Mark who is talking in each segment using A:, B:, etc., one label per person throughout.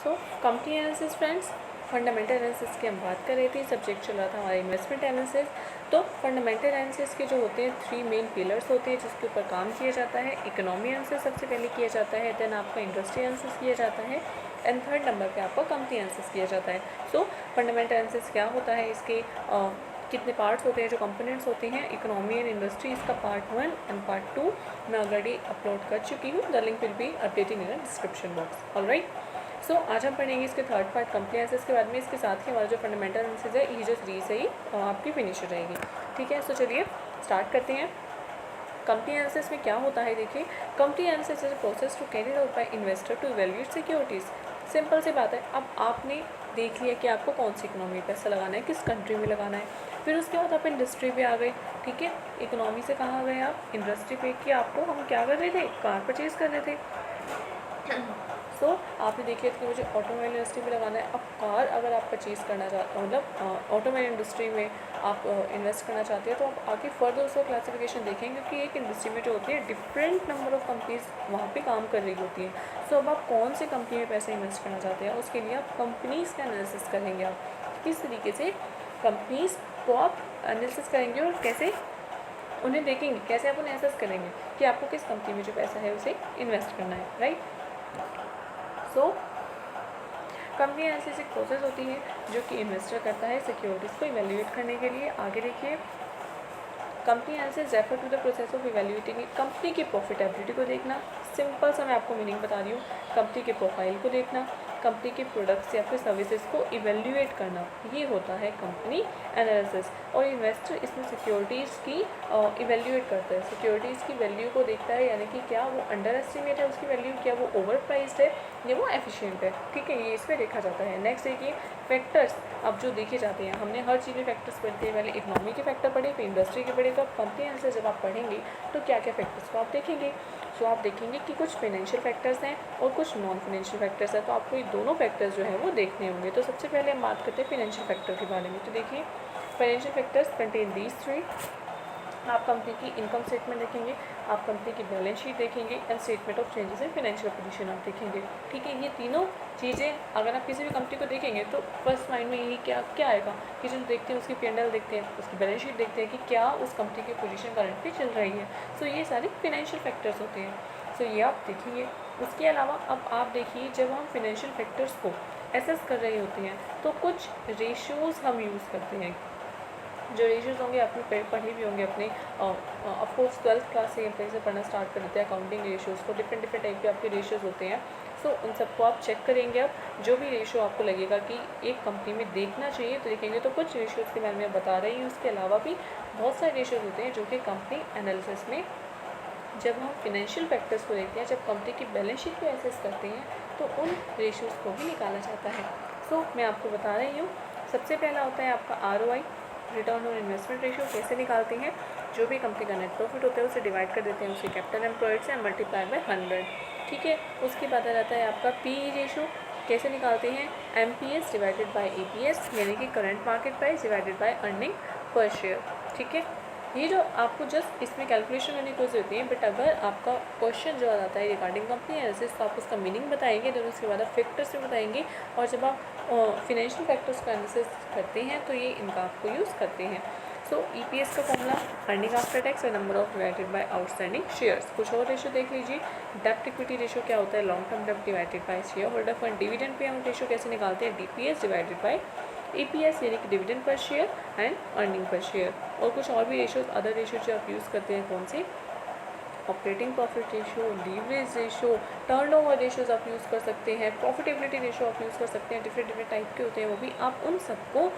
A: So company analysis friends, fundamental analysis की हम बात कर रहे थे। सब्जेक्ट चल रहा था हमारा इन्वेस्टमेंट एनालिसिस। तो फंडामेंटल एनालिसिस के जो होते हैं 3 मेन पिलर्स होते हैं जिसके ऊपर काम किया जाता है। इकोनॉमी एनालिसिस सबसे पहले किया जाता है, देन आपका इंडस्ट्री एनालिसिस किया जाता है, एंड थर्ड नंबर पे आपका कंपनी एनालिसिस किया जाता है। सो फंडामेंटल एनालिसिस क्या होता है, इसके कितने पार्ट्स होते हैं, जो कंपोनेंट्स होते हैं। इकोनॉमी एंड इंडस्ट्री, इसका पार्ट 1 एंड पार्ट 2 मैं ऑलरेडी अपलोड कर चुकी हूँ। The link will be updating in the description box. Alright, so आज हम पढ़ेंगे इसके थर्ड पार्ट कंपनी एनालिसिस के बाद में। इसके साथ ही हमारा जो फंडामेंटल एनालिसिस है ये जो सीरीज है ये आपकी फिनिश हो जाएगी। ठीक है, सो चलिए स्टार्ट करते हैं। कंपनी एनालिसिस में क्या होता है, देखिए, company analysis is a process to carry out by investor to evaluate securities. Simple सी बात है। अब आपने देख लिया कि आपको कौन सी इकोनॉमी में पैसा लगाना है, किस कंट्री में लगाना है। फिर उसके बाद आप इंडस्ट्री पे आ गए। ठीक है, इकोनॉमी से कहाँ गए आप, इंडस्ट्री पे, कि आपको हम क्या कर रहे थे, कार परचेज़ कर रहे थे। सो आपने देख लिया कि मुझे ऑटोमोबाइल इंडस्ट्री में लगाना है। अब कार अगर आप परचेज़ करना चाहते हो, मतलब ऑटोमोबाइल इंडस्ट्री में आप इन्वेस्ट करना चाहते हैं, तो आप आगे फर्दर उसका क्लासिफिकेशन देखेंगे, क्योंकि एक इंडस्ट्री में जो होती है डिफरेंट नंबर ऑफ़ कंपनीज वहाँ पे काम कर रही होती हैं। सो अब आप कौन सी कंपनी में पैसे इन्वेस्ट करना चाहते हैं, उसके लिए आप कंपनीज़ का एनालिसिस करेंगे। आप किस तरीके से कंपनीज़ को आप एनालिसिस करेंगे और कैसे उन्हें देखेंगे, कैसे आप उन्हें एसेस करेंगे कि आपको किस कंपनी में जो पैसा है उसे इन्वेस्ट करना है। राइट, सो कंपनी एनालिसिस एक प्रोसेस होती है जो कि इन्वेस्टर करता है सिक्योरिटीज़ को इवैल्यूएट करने के लिए। आगे देखिए, company analysis refer to the process of evaluating company की प्रॉफिटेबिलिटी को देखना। सिंपल सा मैं आपको मीनिंग बता रही हूँ। कंपनी के प्रोफाइल को देखना, कंपनी के प्रोडक्ट्स या फिर सर्विसेज को इवैल्यूएट करना, ये होता है कंपनी एनालिसिस। और इन्वेस्टर इसमें सिक्योरिटीज़ की इवैल्यूएट करता है, सिक्योरिटीज़ की वैल्यू को देखता है, यानी कि क्या वो अंडर एस्टिमेट है उसकी वैल्यू, क्या वो ओवर प्राइस्ड है या वो एफिशिएंट है। ठीक है, ये इसमें देखा जाता है। नेक्स्ट देखिए, फैक्टर्स अब जो देखे जाते हैं, हमने हर चीज़ में फैक्टर्स पढ़ते हैं। पहले इकोनॉमी के फैक्टर पढ़े, फिर इंडस्ट्री के पढ़े। तो अब कंपनी एनालिसिस जब आप पढ़ेंगे तो क्या क्या फैक्टर्स को आप देखेंगे। सो आप देखेंगे कि कुछ फाइनेंशियल फैक्टर्स हैं और कुछ नॉन फाइनेंशियल फैक्टर्स हैं। तो आपको ये दोनों फैक्टर्स जो हैं वो देखने होंगे। तो सबसे पहले हम बात करते हैं फाइनेंशियल फैक्टर के बारे में। तो देखिए, फाइनेंशियल फैक्टर्स कंटेन दीज 3। आप कंपनी की इनकम स्टेटमेंट देखेंगे, आप कंपनी की बैलेंस शीट देखेंगे, and statement of changes in financial position आप देखेंगे। ठीक है, ये तीनों चीज़ें अगर आप किसी भी कंपनी को देखेंगे तो फर्स्ट माइंड में यही क्या आएगा कि जो देखते हैं उसकी P&L देखते हैं, उसकी बैलेंस शीट देखते हैं कि क्या उस कंपनी की पोजीशन करंटली चल रही है। सो ये सारे फाइनेंशियल फैक्टर्स होते हैं। सो ये आप देखेंगे। उसके अलावा अब आप देखिए, जब हम फाइनेंशियल फैक्टर्स को एसेस कर रहे होते हैं तो कुछ रेशियोज़ हम यूज़ करते हैं। जो रेशियोज़ होंगे आपने पढ़े भी होंगे अपने, ऑफकोर्स 12th क्लास से अपने से पढ़ना स्टार्ट कर देते हैं अकाउंटिंग रेशियोज़ को। डिफरेंट टाइप के आपके रेशियोज़ होते हैं। सो उन सबको आप चेक करेंगे। अब जो भी रेशियो आपको लगेगा कि एक कंपनी में देखना चाहिए तो देखेंगे। तो कुछ रेशियोज़ के बारे में बता रही हूँ, उसके अलावा भी बहुत सारे रेशियोज़ होते हैं जो कि कंपनी एनालिसिस में जब हम फाइनेंशियल फैक्टर्स को देखते हैं, जब कंपनी की बैलेंस शीट को एसेस करते हैं, तो उन रेशियोज़ को भी निकाला जाता है। सो मैं आपको बता रही हूँ। सबसे पहला होता है आपका ROI, return on investment ratio. कैसे निकालते हैं, जो भी कंपनी का नेट प्रॉफिट होता है उसे डिवाइड कर देते हैं उसके कैपिटल एम्प्लॉयड से, मल्टीप्लाई बाय 100। ठीक है, उसके बाद आ जाता है आपका PE रेशियो। कैसे निकालते हैं, MPS डिवाइडेड बाय EPS, यानी कि current market price divided by earning per share. ठीक है, ये जो आपको जस्ट इसमें कैलकुलेशन करनी कोई ज़रूरत नहीं है, बट अगर आपका क्वेश्चन जो आ जाता है रिगार्डिंग कंपनी एनालिसिस तो आप उसका मीनिंग बताएंगे, देन उसके बाद आप फैक्टर्स भी बताएंगे। और जब आप फिनेंशियल फैक्टर्स का एनालिसिस करते हैं तो ये इनका आपको यूज़ करते हैं। सो EPS का फॉर्मूला अर्निंग आफ्टर टैक्स और number of divided by outstanding shares. कुछ और रेशियो देख लीजिए। डेप्ट इक्विटी रेशियो क्या होता है, लॉन्ग टर्म डेप्ट divided by shareholder fund. Dividend payout ratio कैसे निकालते हैं, DPS डिवाइडेड बाय EPS, यानी कि dividend per share and earning per share. और कुछ और भी रेशियोज, अदर रेशियो जो आप यूज़ करते हैं, कौन से, operating profit ratio, leverage ratio, turnover ratios आप यूज़ कर सकते हैं, प्रॉफिटेबिलिटी रेशियो आप यूज़ कर सकते हैं। डिफरेंट टाइप के होते हैं वो भी। आप उन सबको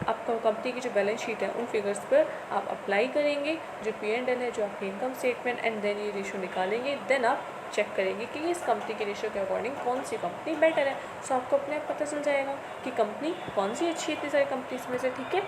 A: आपका कंपनी की जो बैलेंस शीट है उन फिगर्स पर आप अप्लाई करेंगे, जो P&L है, जो आपकी इनकम स्टेटमेंट, एंड देन ये रेशियो निकालेंगे। देन आप चेक करेंगे कि इस कंपनी के रेशियो के अकॉर्डिंग कौन सी कंपनी बेटर है। सो आपको अपने आप पता चल जाएगा कि कंपनी कौन सी अच्छी है इतनी सारी कंपनीज में से। ठीक है,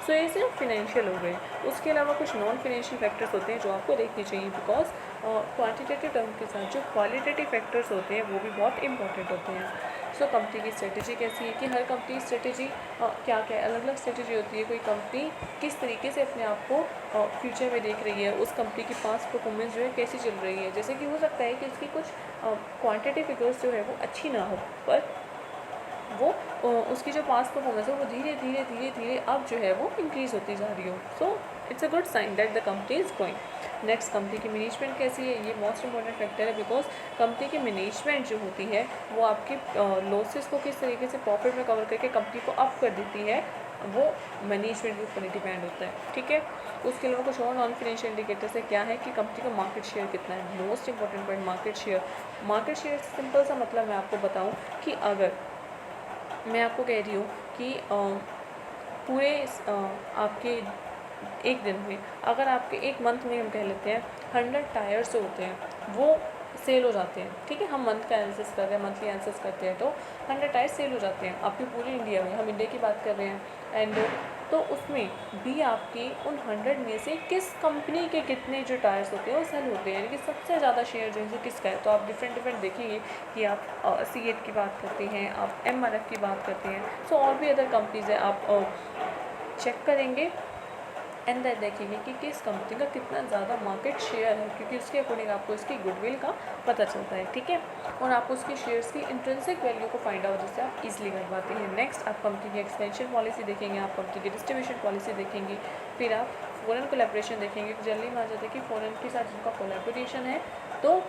A: सो ये सिर्फ फिनेंशियल हो गए। उसके अलावा कुछ नॉन फाइनेंशियल फैक्टर्स होते हैं जो आपको देखने चाहिए, बिकॉज क्वांटिटेटिव टर्म के साथ जो क्वालिटेटिव फैक्टर्स होते हैं वो भी बहुत इंपॉर्टेंट होते हैं। सो कंपनी की स्ट्रेटेजी कैसी है कि हर कंपनी स्ट्रेटेजी क्या क्या अलग अलग स्ट्रेटेजी होती है। कोई कंपनी किस तरीके से अपने आप को फ्यूचर में देख रही है, उस कंपनी की पास्ट परफॉर्मेंस जो है कैसी चल रही है। जैसे कि हो सकता है कि इसकी कुछ क्वांटिटी फिगर्स जो है वो अच्छी ना हो, पर वो उसकी जो पास्ट परफॉर्मेंस है वो धीरे धीरे धीरे धीरे अब जो है वो इंक्रीज़ होती जा रही हो। So it's a good sign that the company is going. Next, company की मैनेजमेंट कैसी है, ये मोस्ट इंपॉर्टेंट फैक्टर है, बिकॉज कंपनी की मैनेजमेंट जो होती है वो आपकी लॉसेस को किस तरीके से प्रॉफिट में कवर करके कंपनी को अप कर देती है, वो मैनेजमेंट के ऊपर डिपेंड होता है। ठीक है, उसके अलावा कुछ और नॉन फाइनेंशियल इंडिकेटर्स है। क्या है कि कंपनी का मार्केट शेयर कितना है, most important point market share. Market share simple सा मतलब मैं आपको बताऊँ कि अगर मैं आपको कह रही हूँ कि पूरे आपके एक दिन में, अगर आपके एक मंथ में हम कह लेते हैं 100 टायर्स जो होते हैं वो सेल हो जाते हैं। ठीक है, हम मंथ का एनालिसिस कर रहे हैं, मंथली एनालिसिस करते हैं, तो 100 टायर्स सेल हो जाते हैं आपके पूरे इंडिया में। हम इंडिया की बात कर रहे हैं, एंड तो उसमें भी आपकी उन 100 में से किस कंपनी के कितने जो टायर्स होते हैं वो सेल होते हैं, यानी कि सबसे ज़्यादा शेयर जो है किसका है। तो आप डिफरेंट डिफरेंट देखेंगे कि आप C8 की बात करते हैं, आप MRF की बात करते हैं, सो और भी अदर कंपनीज़ है, आप चेक करेंगे एंड देन देखेंगे कि किस कंपनी का कितना ज़्यादा मार्केट शेयर है, क्योंकि उसके अकॉर्डिंग आपको इसकी गुडविल का पता चलता है। ठीक है, और आप उसकी शेयर्स की इंट्रिंसिक वैल्यू को फाइंड आउट जिससे आप इजीली कर पाते हैं। नेक्स्ट, आप कंपनी की एक्सपेंशन पॉलिसी देखेंगे, आप कंपनी की डिस्ट्रीब्यूशन पॉलिसी देखेंगे, फिर आप फॉरेन कोलैबोरेशन देखेंगे। जनरली मान जाते हैं कि फॉरेन के साथ जिनका कोलैबोरेशन है, तो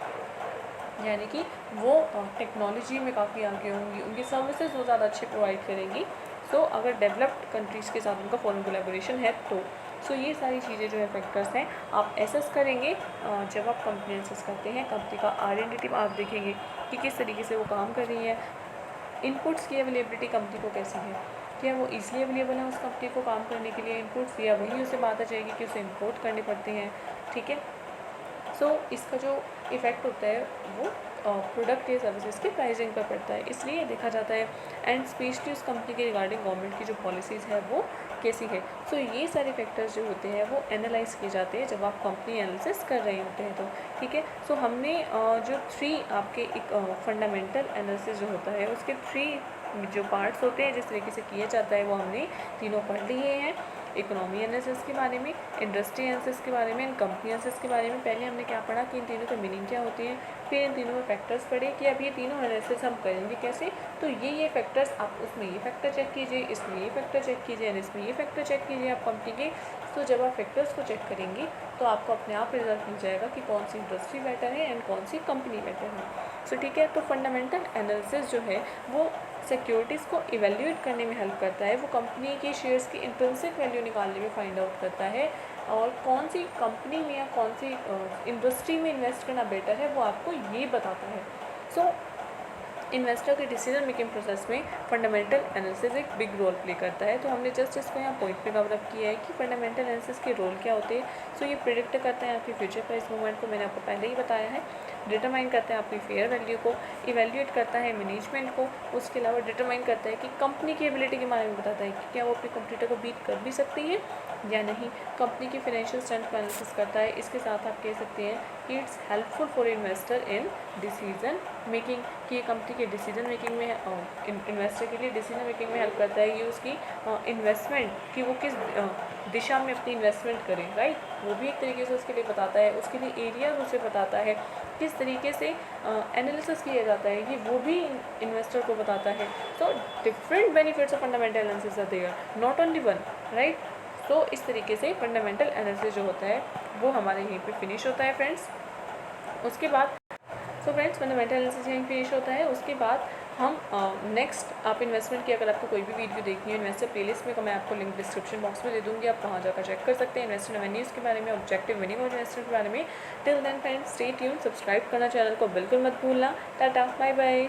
A: यानी कि वो टेक्नोलॉजी में काफ़ी आगे होंगी, उनकी सर्विसेज वो ज़्यादा अच्छे प्रोवाइड करेंगी। सो अगर डेवलप्ड कंट्रीज़ के साथ उनका फॉरेन कोलैबोरेशन है तो सो ये सारी चीज़ें जो है फैक्टर्स हैं आप एसेस करेंगे। जब आप कंपनी एसेस करते हैं, कंपनी का R&D टीम आप देखेंगे कि किस तरीके से वो काम कर रही है। इनपुट्स की अवेलेबिलिटी कंपनी को कैसी है, क्या वो ईजिली अवेलेबल है उस कंपनी को काम करने के लिए इनपुट्स, या वही उसे बात आ जाएगी कि उसे इम्पोर्ट करने पड़ते हैं। ठीक है, सो इसका जो इफ़ेक्ट होता है वो प्रोडक्ट या सर्विसेज की प्राइसिंग पर पड़ता है, इसलिए देखा जाता है। एंड स्पेशली उस कंपनी के रिगार्डिंग गवर्नमेंट की जो पॉलिसीज़ है वो कैसी है। सो ये सारे फैक्टर्स जो होते हैं वो एनालाइज किए जाते हैं जब आप कंपनी एनालिसिस कर रहे होते हैं तो। ठीक है, सो हमने जो 3 आपके एक फंडामेंटल एनालिसिस जो होता है उसके 3 जो पार्ट्स होते हैं जिस तरीके से किया जाता है वो हमने तीनों पढ़ लिए हैं। इकोनॉमी एनालिसिस के बारे में, इंडस्ट्री एनालिसिस के बारे में, कंपनी एनालिसिस के बारे में। पहले हमने क्या पढ़ा कि इन तीनों की मीनिंग क्या होती है, फिर इन तीनों में फैक्टर्स पढ़े कि अब ये तीनों एनालिसिस हम करेंगे कैसे। तो ये फैक्टर्स आप उसमें ये फैक्टर चेक कीजिए, इसमें ये फैक्टर चेक कीजिए, और इसमें ये फैक्टर चेक कीजिए आप कंपनी के। तो जब आप फैक्टर्स को चेक करेंगे तो आपको अपने आप रिजल्ट मिल जाएगा कि कौन सी इंडस्ट्री बेटर है एंड कौन सी कंपनी बेटर है। सो ठीक है, तो फंडामेंटल एनालिसिस जो है वो सिक्योरिटीज़ को इवेल्यूएट करने में हेल्प करता है, वो कंपनी के शेयर्स की इंट्रिंसिक वैल्यू निकालने में फाइंड आउट करता है, और कौन सी कंपनी में या कौन सी इंडस्ट्री में इन्वेस्ट करना बेटर है वो आपको ये बताता है। सो इन्वेस्टर के डिसीजन मेकिंग प्रोसेस में फंडामेंटल एनालिसिस एक बिग रोल प्ले करता है। तो हमने जस्ट इसको यहाँ पॉइंट पे कवर अप किया है कि फंडामेंटल एनालिसिस के रोल क्या होते हैं। सो ये प्रिडिक्ट करते हैं आपकी फ्यूचर प्राइस मूवमेंट को, मैंने आपको पहले ही बताया है। डिटरमाइन करता है आपकी फेयर वैल्यू को, इवेल्यूएट करता है मैनेजमेंट को, उसके अलावा डिटरमाइन करता है कि कंपनी की एबिलिटी के बारे में बताता है कि क्या वो अपने कंपटीटर को बीट कर भी सकती है या नहीं। कंपनी की फाइनेंशियल स्ट्रेंथ का एनालिसिस करता है। इसके साथ आप कह सकते हैं कि it's helpful for investor in decision making, कि ये कंपनी के डिसीजन मेकिंग में इन्वेस्टर के लिए डिसीजन मेकिंग में हेल्प करता है। ये उसकी इन्वेस्टमेंट कि वो किस दिशा में अपनी इन्वेस्टमेंट करें, राइट, वो भी एक तरीके से उसके लिए बताता है। उसके लिए एरियाज उसे बताता है, किस तरीके से एनालिसिस किया जाता है ये वो भी इन्वेस्टर को बताता है। So different benefits of fundamental analysis are there, not only one, right. So इस तरीके से फंडामेंटल एनालिसिस जो होता है वो हमारे यहीं पे फिनिश होता है फ्रेंड्स। उसके बाद फ्रेंड्स फंडामेंटल एनालिसिस यहीं फिनिश होता है। उसके बाद हम नेक्स्ट आप इन्वेस्टमेंट की अगर आपको कोई भी वीडियो देखनी है इन्वेस्टर प्लेलिस्ट में, तो मैं आपको लिंक डिस्क्रिप्शन बॉक्स में दे दूँगी, आप वहाँ जाकर चेक कर सकते हैं इन्वेस्टमेंट एवेन्यूज़ के बारे में, ऑब्जेक्टिव विनिंग और इन्वेस्टमेंट के बारे में। Till then friends stay tuned, subscribe करना चैनल को बिल्कुल मत भूलना। Ta-ta, bye bye.